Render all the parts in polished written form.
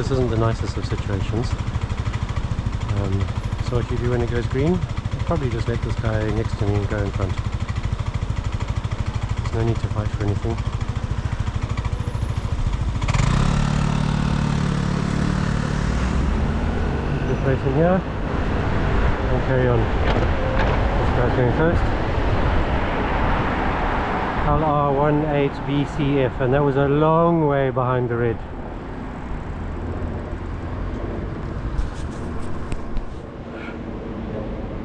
this isn't the nicest of situations. So what you do when it goes green, you probably just let this guy next to me go in front. There's no need to fight for anything. Good place in here, and carry on. This guy's going first. LR18BCF, and that was a long way behind the red.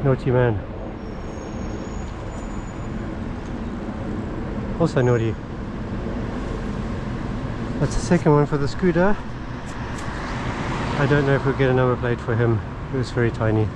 Naughty man. Also naughty. That's the second one for the scooter. I don't know if we'll get a number plate for him. It was very tiny.